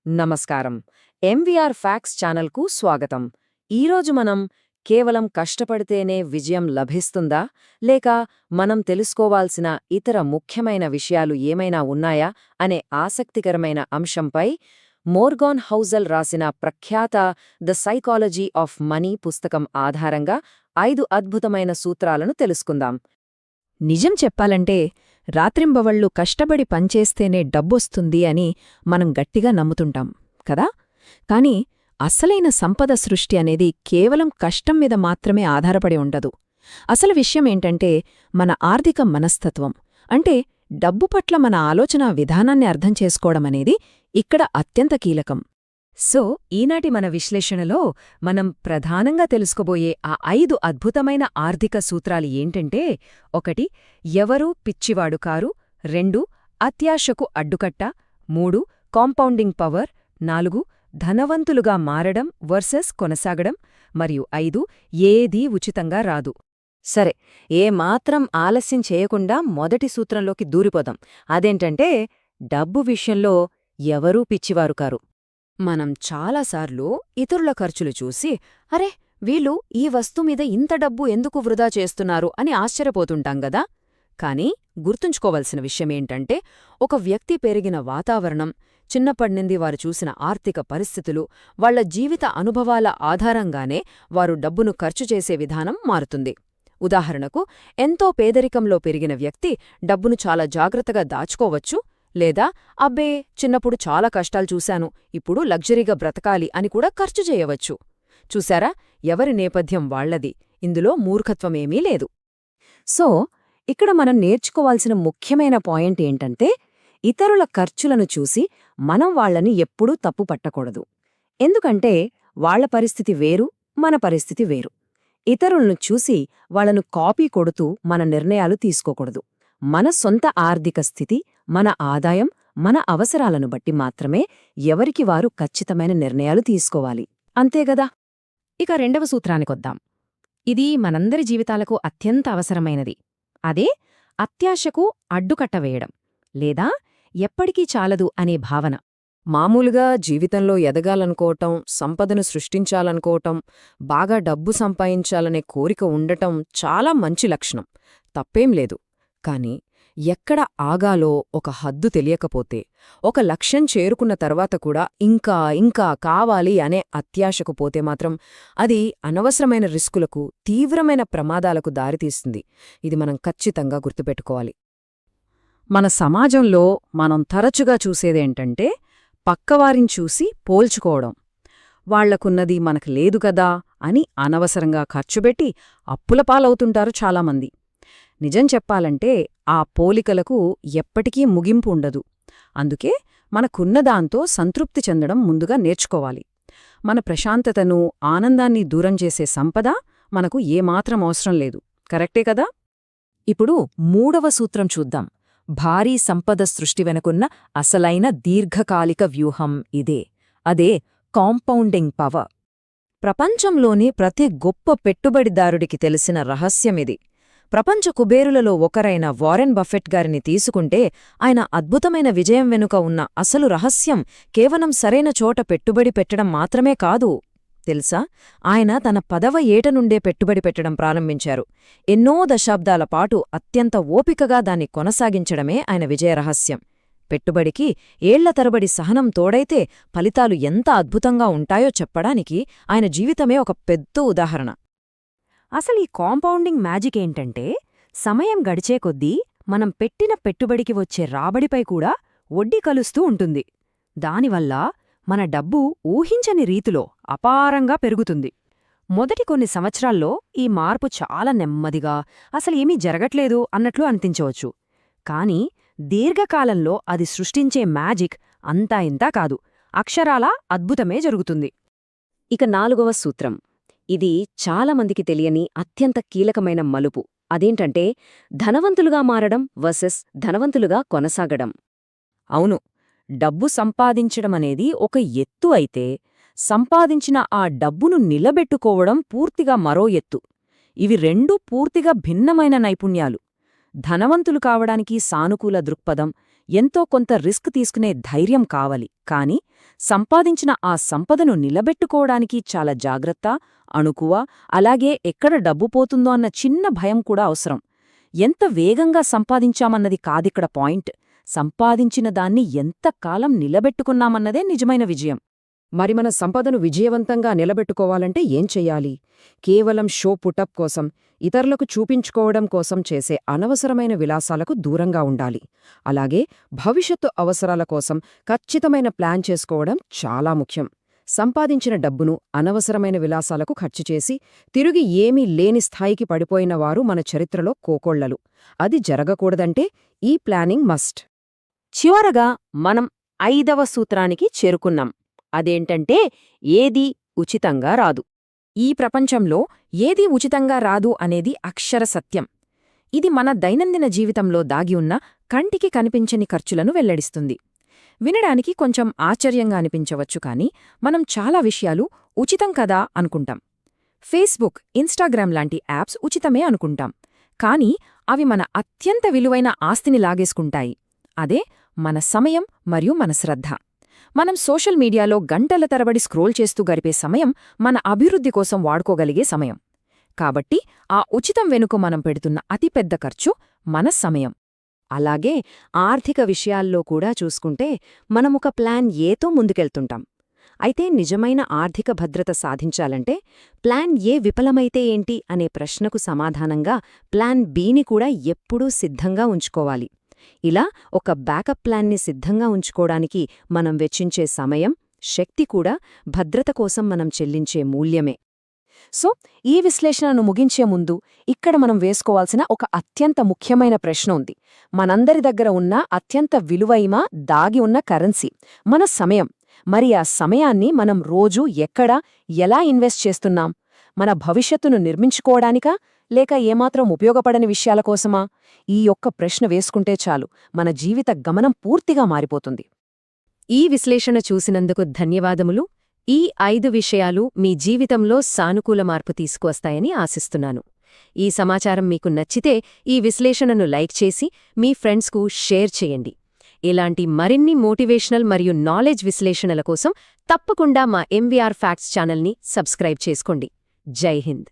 నమస్కారం. MVR facts ఛానల్కు స్వాగతం. ఈరోజు మనం కేవలం కష్టపడితేనే విజయం లభిస్తుందా, లేక మనం తెలుసుకోవాల్సిన ఇతర ముఖ్యమైన విషయాలు ఏమైనా ఉన్నాయా అనే ఆసక్తికరమైన అంశంపై మోర్గాన్ హౌజల్ రాసిన ప్రఖ్యాత ద సైకాలజీ ఆఫ్ మనీ పుస్తకం ఆధారంగా 5 అద్భుతమైన సూత్రాలను తెలుసుకుందాం. నిజం చెప్పాలంటే రాత్రింబవళ్లు కష్టపడి పనిచేస్తేనే డబ్బొస్తుంది అని మనం గట్టిగా నమ్ముతుంటాం కదా. కాని అసలైన సంపద సృష్టి అనేది కేవలం కష్టం మీద మాత్రమే ఆధారపడి ఉండదు. అసలు విషయమేంటంటే మన ఆర్థిక మనస్తత్వం, అంటే డబ్బు పట్ల మన ఆలోచనా విధానాన్ని అర్థం చేసుకోవడమనేది ఇక్కడ అత్యంత కీలకం. సో ఈనాటి మన విశ్లేషణలో మనం ప్రధానంగా తెలుసుకోబోయే ఆ 5 అద్భుతమైన ఆర్థిక సూత్రాలు ఏంటంటే: 1 ఎవరూ పిచ్చివాడు కారు, 2 అత్యాశకు అడ్డుకట్ట, 3 కాంపౌండింగ్ పవర్, 4 ధనవంతులుగా మారడం వర్సెస్ కొనసాగడం, మరియు 5 ఏదీ ఉచితంగా రాదు. సరే, ఏమాత్రం ఆలస్యం చేయకుండా మొదటి సూత్రంలోకి దూరిపోదాం. అదేంటంటే డబ్బు విషయంలో ఎవరూ పిచ్చివారు కారు. మనం చాలాసార్లు ఇతరుల ఖర్చులు చూసి, అరే వీళ్ళు ఈ వస్తు మీద ఇంత డబ్బు ఎందుకు వృధా చేస్తున్నారు అని ఆశ్చర్యపోతుంటాం గదా. కాని గుర్తుంచుకోవలసిన విషయమేంటంటే, ఒక వ్యక్తి పెరిగిన వాతావరణం, చిన్నప్పటినుండి వారు చూసిన ఆర్థిక పరిస్థితులు, వాళ్ల జీవిత అనుభవాల ఆధారంగానే వారు డబ్బును ఖర్చు చేసే విధానం మారుతుంది. ఉదాహరణకు, ఎంతో పేదరికంలో పెరిగిన వ్యక్తి డబ్బును చాలా జాగ్రత్తగా దాచుకోవచ్చు, లేదా అబ్బే చిన్నప్పుడు చాలా కష్టాలు చూశాను, ఇప్పుడు లగ్జరీగా బ్రతకాలి అని కూడా ఖర్చు చేయవచ్చు. చూశారా, ఎవరి నేపథ్యం వాళ్లది, ఇందులో మూర్ఖత్వమేమీ లేదు. సో ఇక్కడ మనం నేర్చుకోవాల్సిన ముఖ్యమైన పాయింట్ ఏంటంటే, ఇతరుల ఖర్చులను చూసి మనం వాళ్లని ఎప్పుడూ తప్పు పట్టకూడదు. ఎందుకంటే వాళ్ల పరిస్థితి వేరు, మన పరిస్థితి వేరు. ఇతరులను చూసి వాళ్లను కాపీ కొడుతూ మన నిర్ణయాలు తీసుకోకూడదు. మన సొంత ఆర్థిక స్థితి, మన ఆదాయం, మన అవసరాలను బట్టి మాత్రమే ఎవరికి వారు ఖచ్చితమైన నిర్ణయాలు తీసుకోవాలి. అంతేగదా. ఇక 2వ సూత్రానికొద్దాం. ఇది మనందరి జీవితాలకు అత్యంత అవసరమైనది. అదే అత్యాశకు అడ్డుకట్టవేయడం, లేదా ఎప్పటికీ చాలదు అనే భావన. మామూలుగా జీవితంలో ఎదగాలనుకోవటం, సంపదను సృష్టించాలనుకోవటం, బాగా డబ్బు సంపాదించాలనే కోరిక ఉండటం చాలా మంచి లక్షణం, తప్పేం లేదు. కాని ఎక్కడ ఆగాలో ఒక హద్దు తెలియకపోతే, ఒక లక్ష్యం చేరుకున్న తర్వాత కూడా ఇంకా ఇంకా కావాలి అనే అత్యాశకు పోతే మాత్రం అది అనవసరమైన రిస్కులకు, తీవ్రమైన ప్రమాదాలకు దారితీస్తుంది. ఇది మనం ఖచ్చితంగా గుర్తుపెట్టుకోవాలి. మన సమాజంలో మనం తరచుగా చూసేదేంటంటే, పక్కవారిని చూసి పోల్చుకోవడం. వాళ్లకున్నది మనకు లేదు కదా అని అనవసరంగా ఖర్చుపెట్టి అప్పుల పాలవుతుంటారు చాలామంది. నిజం చెప్పాలంటే ఆ పోలికలకు ఎప్పటికీ ముగింపు ఉండదు. అందుకే మనకున్నదాంతో సంతృప్తి చెందడం ముందుగా నేర్చుకోవాలి. మన ప్రశాంతతను, ఆనందాన్ని దూరం చేసే సంపద మనకు ఏమాత్రం అవసరం లేదు. కరెక్టే కదా. ఇప్పుడు 3వ సూత్రం చూద్దాం. భారీ సంపద సృష్టి వెనుకున్న అసలైన దీర్ఘకాలిక వ్యూహం ఇదే. అదే కాంపౌండింగ్ పవర్. ప్రపంచంలోని ప్రతి గొప్ప పెట్టుబడిదారుడికి తెలిసిన రహస్యమిది. ప్రపంచ కుబేరులలో ఒకరైన వారెన్ బఫెట్ గారిని తీసుకుంటే, ఆయన అద్భుతమైన విజయం వెనుక ఉన్న అసలు రహస్యం కేవలం సరైన చోట పెట్టుబడి పెట్టడం మాత్రమే కాదు. తెలుసా, ఆయన తన 10వ ఏట నుండే పెట్టుబడి పెట్టడం ప్రారంభించారు. ఎన్నో దశాబ్దాల పాటు అత్యంత ఓపికగా దాన్ని కొనసాగించడమే ఆయన విజయరహస్యం. పెట్టుబడికి ఏళ్ల తరబడి సహనం తోడైతే ఫలితాలు ఎంత అద్భుతంగా ఉంటాయో చెప్పడానికి ఆయన జీవితమే ఒక పెద్ద ఉదాహరణ. అసలు ఈ కాంపౌండింగ్ మ్యాజిక్ ఏంటంటే, సమయం గడిచే కొద్దీ మనం పెట్టిన పెట్టుబడికి వచ్చే రాబడిపై కూడా వడ్డీ కలుస్తూ ఉంటుంది. దానివల్ల మన డబ్బు ఊహించని రీతిలో అపారంగా పెరుగుతుంది. మొదటి కొన్ని సంవత్సరాల్లో ఈ మార్పు చాలా నెమ్మదిగా, అసలేమీ జరగట్లేదు అన్నట్లు అనిపించవచ్చు. కాని దీర్ఘకాలంలో అది సృష్టించే మ్యాజిక్ అంతా ఇంతా కాదు, అక్షరాలా అద్భుతమే జరుగుతుంది. ఇక 4వ సూత్రం. ఇది చాలామందికి తెలియని అత్యంత కీలకమైన మలుపు. అదేంటంటే ధనవంతులుగా మారడం వర్సెస్ ధనవంతులుగా కొనసాగడం. అవును, డబ్బు సంపాదించడమనేది ఒక ఎత్తు అయితే, సంపాదించిన ఆ డబ్బును నిలబెట్టుకోవడం పూర్తిగా మరో ఎత్తు. ఇవి రెండూ పూర్తిగా భిన్నమైన నైపుణ్యాలు. ధనవంతులు కావడానికి సానుకూల దృక్పథం, ఎంతో కొంత రిస్క్ తీసుకునే ధైర్యం కావాలి, కాని సంపాదించిన ఆ సంపదను నిలబెట్టుకోవడానికి చాలా జాగ్రత్త, అణుకువ, అలాగే ఎక్కడ డబ్బు పోతుందో అన్న చిన్న భయం కూడా అవసరం. ఎంత వేగంగా సంపాదించామన్నది కాదిక్కడ పాయింట్, సంపాదించిన దాన్ని ఎంతకాలం నిలబెట్టుకున్నామన్నదే నిజమైన విజయం. మరి మన సంపదను విజయవంతంగా నిలబెట్టుకోవాలంటే ఏం చెయ్యాలి? కేవలం షో పుటప్ కోసం, ఇతరులకు చూపించుకోవడం కోసం చేసే అనవసరమైన విలాసాలకు దూరంగా ఉండాలి. అలాగే భవిష్యత్తు అవసరాల కోసం ఖచ్చితమైన ప్లాన్ చేసుకోవడం చాలా ముఖ్యం. సంపాదించిన డబ్బును అనవసరమైన విలాసాలకు ఖర్చు చేసి తిరిగి ఏమీ లేని స్థాయికి పడిపోయిన వారు మన చరిత్రలో కోకొళ్లలు. అది జరగకూడదంటే ఈ ప్లానింగ్ మస్ట్. చివరగా మనం 5వ సూత్రానికి చేరుకున్నాం. అదేంటంటే ఏదీ ఉచితంగా రాదు. ఈ ప్రపంచంలో ఏదీ ఉచితంగా రాదు అనేది అక్షర సత్యం. ఇది మన దైనందిన జీవితంలో దాగి ఉన్న కంటికి కనిపించని ఖర్చులను వెల్లడిస్తుంది. వినడానికి కొంచెం ఆశ్చర్యంగా అనిపించవచ్చు, కానీ మనం చాలా విషయాలు ఉచితం కదా అనుకుంటాం. ఫేస్బుక్, ఇన్స్టాగ్రామ్ లాంటి యాప్స్ ఉచితమే అనుకుంటాం, కానీ అవి మన అత్యంత విలువైన ఆస్తిని లాగేసుకుంటాయి. అదే మన సమయం మరియు మన శ్రద్ధ. మనం సోషల్ మీడియాలో గంటల తరబడి స్క్రోల్ చేస్తూ గడిపే సమయం మన అభివృద్ధి కోసం వాడుకోగలిగే సమయం. కాబట్టి ఆ ఉచితం వెనుక మనం పెడుతున్న అతిపెద్ద ఖర్చు మన సమయం. అలాగే ఆర్థిక విషయాల్లో కూడా చూసుకుంటే మనమొక ప్లాన్ ఏతో ముందుకెళ్తుంటాం. అయితే నిజమైన ఆర్థిక భద్రత సాధించాలంటే ప్లాన్ ఏ విఫలమైతే ఏంటి అనే ప్రశ్నకు సమాధానంగా ప్లాన్ బిని కూడా ఎప్పుడూ సిద్ధంగా ఉంచుకోవాలి. ఇలా ఒక బ్యాకప్ ప్లాన్ని సిద్ధంగా ఉంచుకోవడానికి మనం వెచ్చించే సమయం, శక్తి కూడా భద్రత కోసం మనం చెల్లించే మూల్యమే. సో ఈ విశ్లేషణను ముగించే ముందు ఇక్కడ మనం వేసుకోవాల్సిన ఒక అత్యంత ముఖ్యమైన ప్రశ్న ఉంది. మనందరి దగ్గర ఉన్న అత్యంత విలువైన దాగి ఉన్న కరెన్సీ మన సమయం. మరి ఆ సమయాన్ని మనం రోజూ ఎక్కడ, ఎలా ఇన్వెస్ట్ చేస్తున్నాం? మన భవిష్యత్తును నిర్మించుకోవడానికా, లేక ఏమాత్రం ఉపయోగపడని విషయాల కోసమా? ఈ ఒక్క ప్రశ్న వేసుకుంటే చాలు, మన జీవిత గమనం పూర్తిగా మారిపోతుంది. ఈ విశ్లేషణ చూసినందుకు ధన్యవాదములు. ఈ 5 విషయాలు మీ జీవితంలో సానుకూల మార్పు తీసుకువస్తాయని ఆశిస్తున్నాను. ఈ సమాచారం మీకు నచ్చితే ఈ విశ్లేషణను లైక్ చేసి మీ ఫ్రెండ్స్కు షేర్ చేయండి. ఇలాంటి మరిన్ని మోటివేషనల్ మరియు నాలెడ్జ్ విశ్లేషణల కోసం తప్పకుండా మా MVR ఫ్యాక్ట్స్ ఛానల్ని సబ్స్క్రైబ్ చేసుకోండి. జై హింద్.